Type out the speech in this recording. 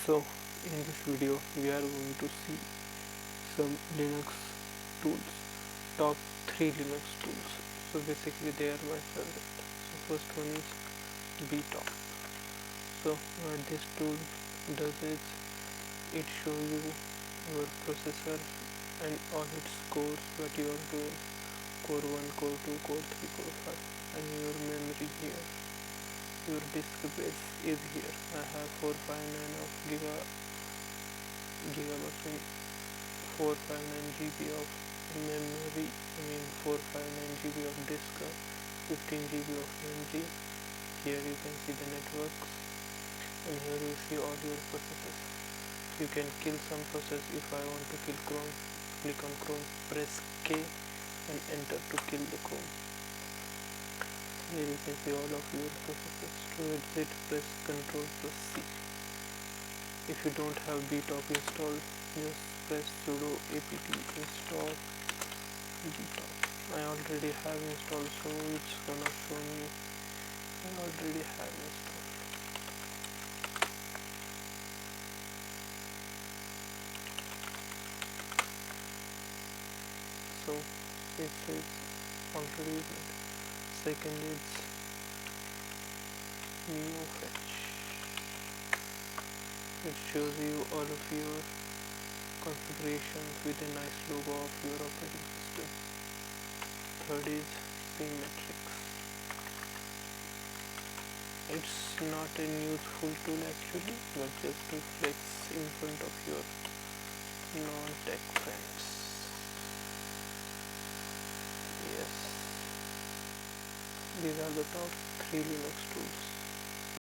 So in this video we are going to see some Linux tools, top 3 Linux tools. So basically they are my favorite. So first one is btop. So what this tool does is it show you your processor and all its cores, what you are doing, core 1, core 2, core 3, core 5, and your memory here. Your disk space is here. I have 459 of gigabytes, 459 GB of memory, 459 GB of disk, 15 GB of memory. Here you can see the networks, and here you see all your processes. You can kill some process. If I want to kill Chrome, click on Chrome, press K and enter to kill the Chrome. Here you can see all of your processes. To exit, press Ctrl plus C. If you don't have btop installed, just press sudo apt install btop. I already have installed, so it's gonna show me I already have installed. So it says already made. Second is new fetch. It shows you all of your configurations with a nice logo of your operating system. Third is symmetrics. It's not a useful tool actually, but just to flex in front of your non-tech friends. Yes, these are the top 3 Linux tools.